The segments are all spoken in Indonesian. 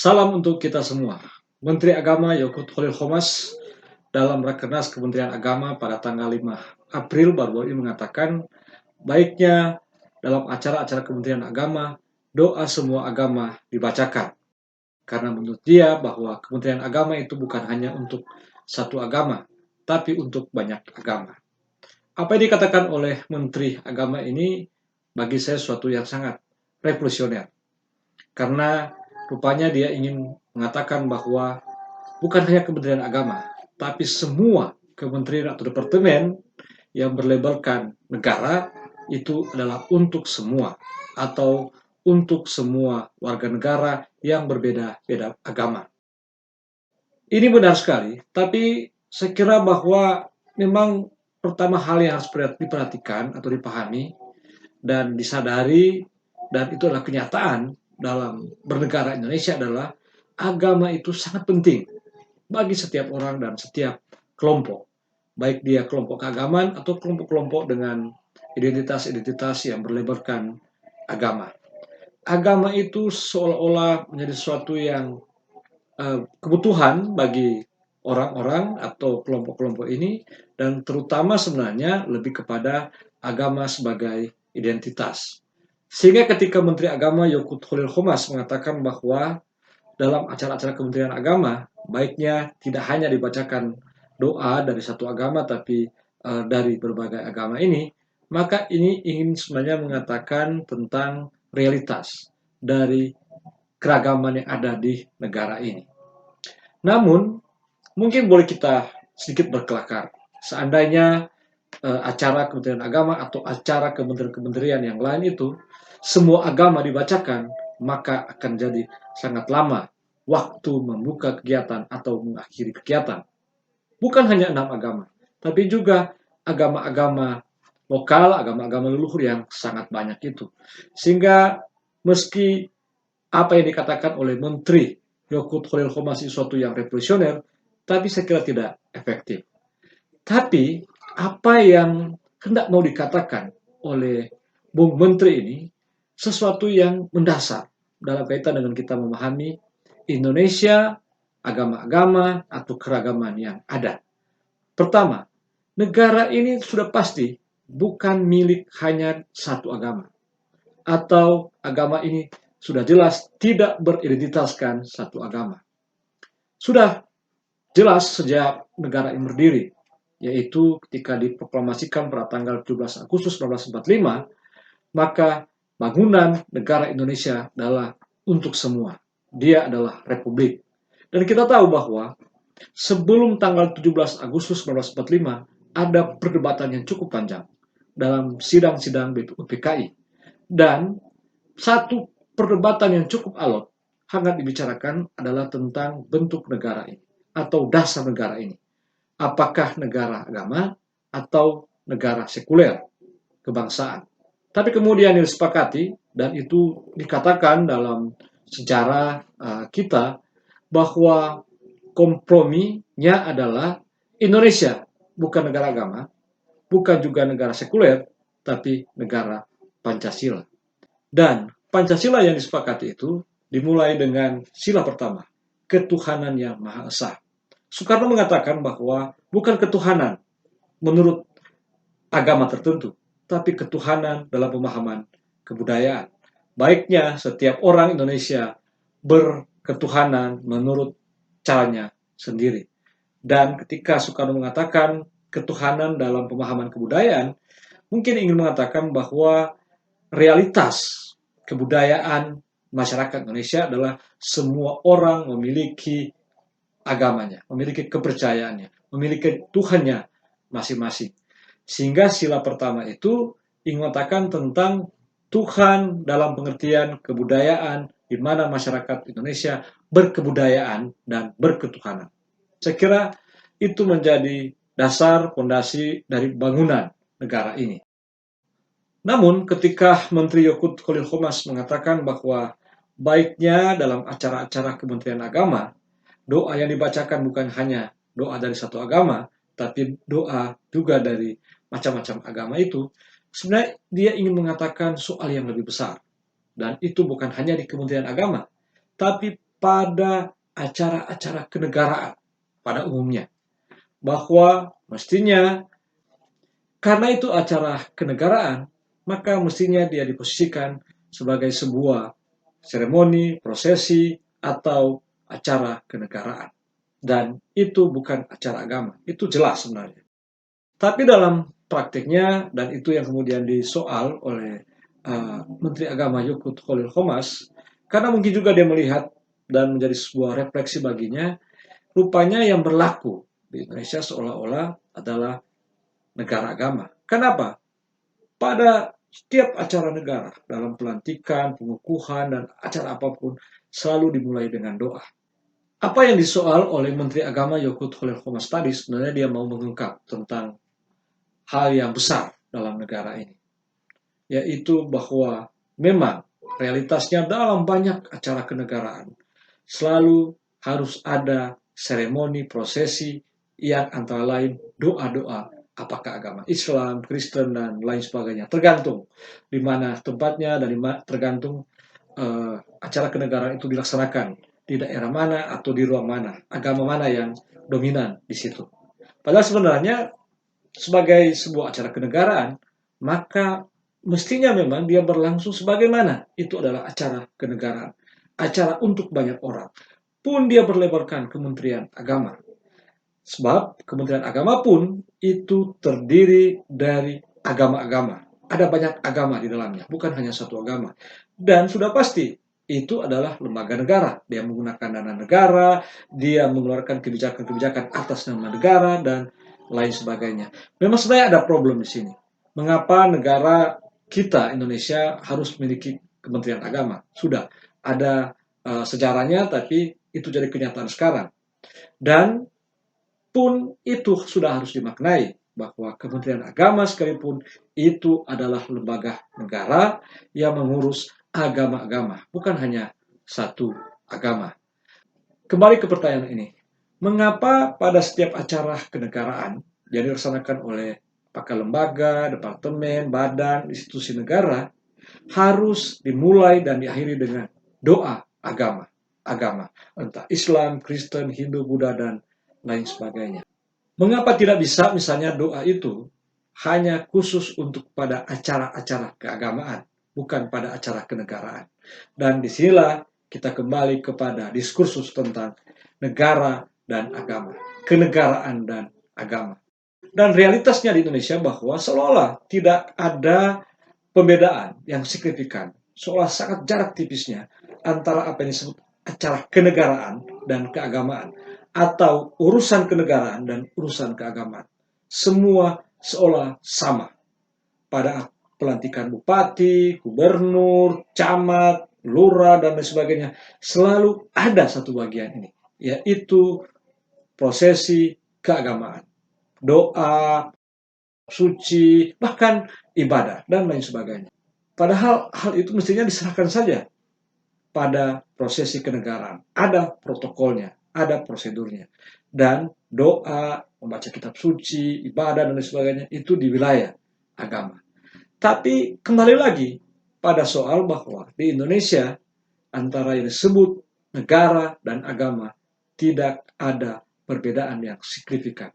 Salam untuk kita semua. Menteri Agama Yakut Khalil Qomas dalam Rakernas Kementerian Agama pada tanggal 5 April baru ini mengatakan baiknya dalam acara-acara Kementerian Agama doa semua agama dibacakan. Karena menurut dia bahwa Kementerian Agama itu bukan hanya untuk satu agama, tapi untuk banyak agama. Apa yang dikatakan oleh Menteri Agama ini bagi saya suatu yang sangat revolusioner. Karena rupanya dia ingin mengatakan bahwa bukan hanya Kementerian Agama, tapi semua kementerian atau departemen yang berlabelkan negara itu adalah untuk semua atau untuk semua warga negara yang berbeda-beda agama. Ini benar sekali, tapi saya kira bahwa memang pertama hal yang harus diperhatikan atau dipahami dan disadari, dan itu adalah kenyataan dalam bernegara Indonesia adalah agama itu sangat penting bagi setiap orang dan setiap kelompok. Baik dia kelompok keagamaan atau kelompok-kelompok dengan identitas-identitas yang berlabelkan agama. Agama itu seolah-olah menjadi sesuatu yang kebutuhan bagi orang-orang atau kelompok-kelompok ini, dan terutama sebenarnya lebih kepada agama sebagai identitas. Sehingga ketika Menteri Agama Yakut Khalil Qomas mengatakan bahwa dalam acara-acara Kementerian Agama, baiknya tidak hanya dibacakan doa dari satu agama, tapi dari berbagai agama ini, maka ini ingin sebenarnya mengatakan tentang realitas dari keragaman yang ada di negara ini. Namun, mungkin boleh kita sedikit berkelakar. Seandainya acara Kementerian Agama atau acara kementerian-kementerian yang lain itu semua agama dibacakan, maka akan jadi sangat lama waktu membuka kegiatan atau mengakhiri kegiatan. Bukan hanya 6 agama, tapi juga agama-agama lokal, agama-agama leluhur yang sangat banyak itu. Sehingga meski apa yang dikatakan oleh Menteri Yakut Khalil Qomas sesuatu yang revolusioner, tapi saya kira tidak efektif. Tapi apa yang hendak mau dikatakan oleh Bung Menteri ini sesuatu yang mendasar dalam kaitan dengan kita memahami Indonesia, agama-agama atau keragaman yang ada. Pertama, negara ini sudah pasti bukan milik hanya satu agama, atau agama ini sudah jelas tidak beridentitaskan satu agama. Sudah jelas sejak negara ini berdiri, yaitu ketika diproklamasikan pada tanggal 17 Agustus 1945, maka bangunan negara Indonesia adalah untuk semua. Dia adalah republik. Dan kita tahu bahwa sebelum tanggal 17 Agustus 1945 ada perdebatan yang cukup panjang dalam sidang-sidang BPUPKI. Dan satu perdebatan yang cukup alot hangat dibicarakan adalah tentang bentuk negara ini atau dasar negara ini. Apakah negara agama atau negara sekuler kebangsaan? Tapi kemudian disepakati, dan itu dikatakan dalam sejarah kita, bahwa komprominya adalah Indonesia bukan negara agama, bukan juga negara sekuler, tapi negara Pancasila. Dan Pancasila yang disepakati itu dimulai dengan sila pertama, ketuhanan yang Maha Esa. Soekarno mengatakan bahwa bukan ketuhanan menurut agama tertentu, tapi ketuhanan dalam pemahaman kebudayaan. Baiknya setiap orang Indonesia berketuhanan menurut caranya sendiri. Dan ketika Soekarno mengatakan ketuhanan dalam pemahaman kebudayaan, mungkin ingin mengatakan bahwa realitas kebudayaan masyarakat Indonesia adalah semua orang memiliki agamanya, memiliki kepercayaannya, memiliki Tuhannya masing-masing. Sehingga sila pertama itu ingin mengatakan tentang Tuhan dalam pengertian kebudayaan, di mana masyarakat Indonesia berkebudayaan dan berketuhanan. Saya kira itu menjadi dasar fondasi dari bangunan negara ini. Namun ketika Menteri Yakut Khalil Qomas mengatakan bahwa baiknya dalam acara-acara Kementerian Agama, doa yang dibacakan bukan hanya doa dari satu agama, tapi doa juga dari macam-macam agama itu, sebenarnya dia ingin mengatakan soal yang lebih besar. Dan itu bukan hanya di Kementerian Agama, tapi pada acara-acara kenegaraan pada umumnya. Bahwa mestinya karena itu acara kenegaraan, maka mestinya dia diposisikan sebagai sebuah seremoni, prosesi, atau acara kenegaraan. Dan itu bukan acara agama, itu jelas sebenarnya. Tapi dalam praktiknya, dan itu yang kemudian disoal oleh Menteri Agama Yakut Khalil Qomas, karena mungkin juga dia melihat dan menjadi sebuah refleksi baginya, rupanya yang berlaku di Indonesia seolah-olah adalah negara agama. Kenapa? Pada setiap acara negara, dalam pelantikan, pengukuhan, dan acara apapun, selalu dimulai dengan doa. Apa yang disoal oleh Menteri Agama Yakut Khalil Qomas tadi, sebenarnya dia mau mengungkap tentang hal yang besar dalam negara ini, yaitu bahwa memang realitasnya dalam banyak acara kenegaraan selalu harus ada seremoni, prosesi yang antara lain doa-doa, apakah agama Islam, Kristen, dan lain sebagainya. Tergantung di mana tempatnya dan tergantung acara kenegaraan itu dilaksanakan di daerah mana atau di ruang mana, agama mana yang dominan di situ. Padahal sebenarnya sebagai sebuah acara kenegaraan, maka mestinya memang dia berlangsung sebagaimana itu adalah acara kenegaraan, acara untuk banyak orang. Pun dia berlebarkan Kementerian Agama. Sebab Kementerian Agama pun itu terdiri dari agama-agama. Ada banyak agama di dalamnya, bukan hanya satu agama. Dan sudah pasti itu adalah lembaga negara. Dia menggunakan dana negara, dia mengeluarkan kebijakan-kebijakan atas nama negara, dan lain sebagainya. Memang sebenarnya ada problem di sini. Mengapa negara kita, Indonesia, harus memiliki Kementerian Agama? Sudah ada sejarahnya, tapi itu jadi kenyataan sekarang. Dan pun itu sudah harus dimaknai bahwa Kementerian Agama sekalipun itu adalah lembaga negara yang mengurus agama-agama, bukan hanya satu agama. Kembali ke pertanyaan ini, mengapa pada setiap acara kenegaraan yang dilaksanakan oleh apakah lembaga, departemen, badan, institusi negara harus dimulai dan diakhiri dengan doa agama, entah Islam, Kristen, Hindu, Buddha, dan lain sebagainya. Mengapa tidak bisa misalnya doa itu hanya khusus untuk pada acara-acara keagamaan, bukan pada acara kenegaraan. Dan disinilah kita kembali kepada diskursus tentang negara dan agama, kenegaraan dan agama. Dan realitasnya di Indonesia bahwa seolah-olah tidak ada pembedaan yang signifikan, seolah sangat jarak tipisnya antara apa yang disebut acara kenegaraan dan keagamaan, atau urusan kenegaraan dan urusan keagamaan. Semua seolah sama. Pada pelantikan bupati, gubernur, camat, lurah, dan lain sebagainya, selalu ada satu bagian ini, yaitu prosesi keagamaan. Doa, suci, bahkan ibadah, dan lain sebagainya. Padahal hal itu mestinya diserahkan saja pada prosesi kenegaraan. Ada protokolnya, ada prosedurnya. Dan doa, membaca kitab suci, ibadah, dan lain sebagainya, itu di wilayah agama. Tapi kembali lagi pada soal bahwa di Indonesia, antara yang disebut negara dan agama, tidak ada perbedaan yang signifikan.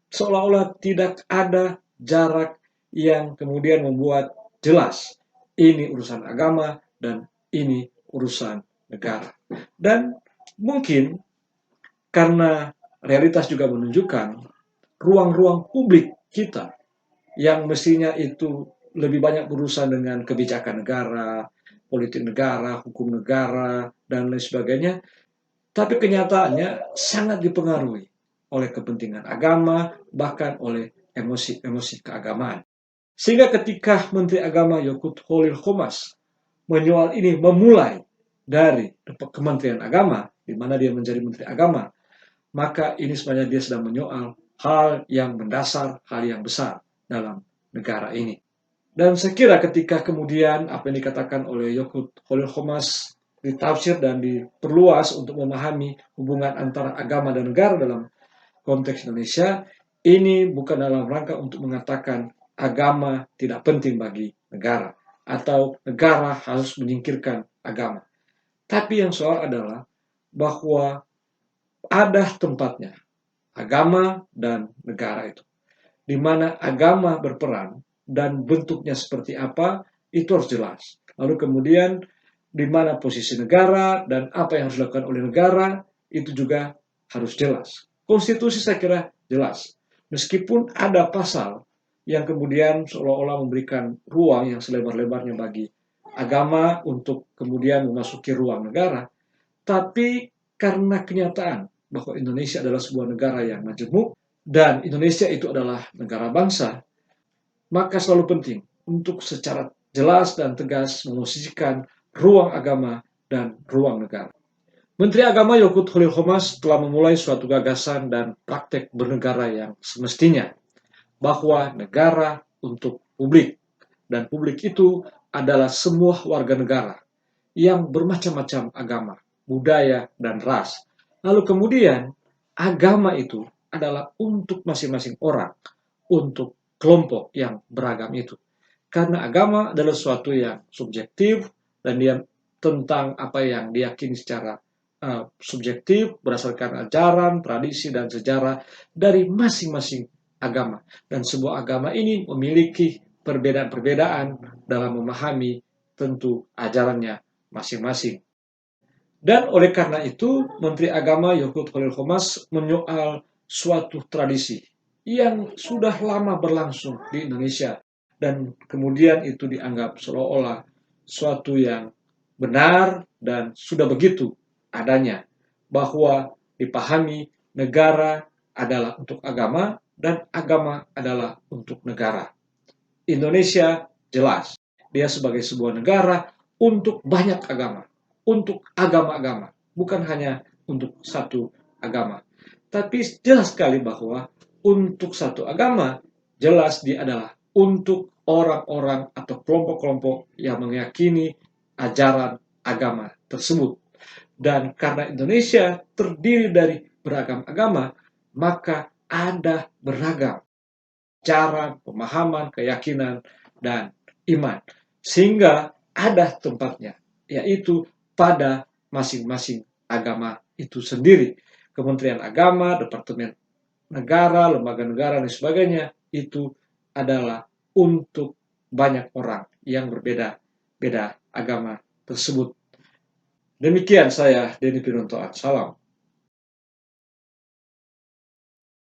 Seolah-olah tidak ada jarak yang kemudian membuat jelas ini urusan agama dan ini urusan negara. Dan mungkin karena realitas juga menunjukkan ruang-ruang publik kita yang mestinya itu lebih banyak berurusan dengan kebijakan negara, politik negara, hukum negara, dan lain sebagainya, tapi kenyataannya sangat dipengaruhi oleh kepentingan agama, bahkan oleh emosi-emosi keagamaan. Sehingga ketika Menteri Agama Yakut Khalil Qomas menyoal ini memulai dari Kementerian Agama, di mana dia menjadi Menteri Agama, maka ini sebenarnya dia sedang menyoal hal yang mendasar, hal yang besar dalam negara ini. Dan saya kira ketika kemudian apa yang dikatakan oleh Yakut Khalil Qomas ditafsir dan diperluas untuk memahami hubungan antara agama dan negara dalam konteks Indonesia, ini bukan dalam rangka untuk mengatakan agama tidak penting bagi negara atau negara harus menyingkirkan agama. Tapi yang soal adalah bahwa ada tempatnya agama dan negara itu. Di mana agama berperan dan bentuknya seperti apa, itu harus jelas. Lalu kemudian di mana posisi negara dan apa yang harus dilakukan oleh negara, itu juga harus jelas. Konstitusi saya kira jelas. Meskipun ada pasal yang kemudian seolah-olah memberikan ruang yang selebar-lebarnya bagi agama untuk kemudian memasuki ruang negara, tapi karena kenyataan bahwa Indonesia adalah sebuah negara yang majemuk dan Indonesia itu adalah negara bangsa, maka selalu penting untuk secara jelas dan tegas memosisikan ruang agama dan ruang negara. Menteri Agama Yakut Holil Qomas telah memulai suatu gagasan dan praktek bernegara yang semestinya, bahwa negara untuk publik, dan publik itu adalah semua warga negara yang bermacam-macam agama, budaya, dan ras. Lalu kemudian agama itu adalah untuk masing-masing orang, untuk kelompok yang beragam itu. Karena agama adalah sesuatu yang subjektif dan dia tentang apa yang diyakini secara subjektif berdasarkan ajaran, tradisi, dan sejarah dari masing-masing agama. Dan sebuah agama ini memiliki perbedaan-perbedaan dalam memahami tentu ajarannya masing-masing. Dan oleh karena itu, Menteri Agama Yakut Holil Qomas menyoal suatu tradisi yang sudah lama berlangsung di Indonesia dan kemudian itu dianggap seolah-olah suatu yang benar dan sudah begitu adanya, bahwa dipahami negara adalah untuk agama dan agama adalah untuk negara. Indonesia jelas, dia sebagai sebuah negara untuk banyak agama, untuk agama-agama, bukan hanya untuk satu agama. Tapi jelas sekali bahwa untuk satu agama, jelas dia adalah untuk orang-orang atau kelompok-kelompok yang meyakini ajaran agama tersebut. Dan karena Indonesia terdiri dari beragam agama, maka ada beragam cara, pemahaman, keyakinan, dan iman. Sehingga ada tempatnya, yaitu pada masing-masing agama itu sendiri. Kementerian Agama, Departemen Negara, Lembaga Negara, dan sebagainya, itu adalah untuk banyak orang yang berbeda-beda agama tersebut. Demikian saya, Denny Pinontoan. Salam.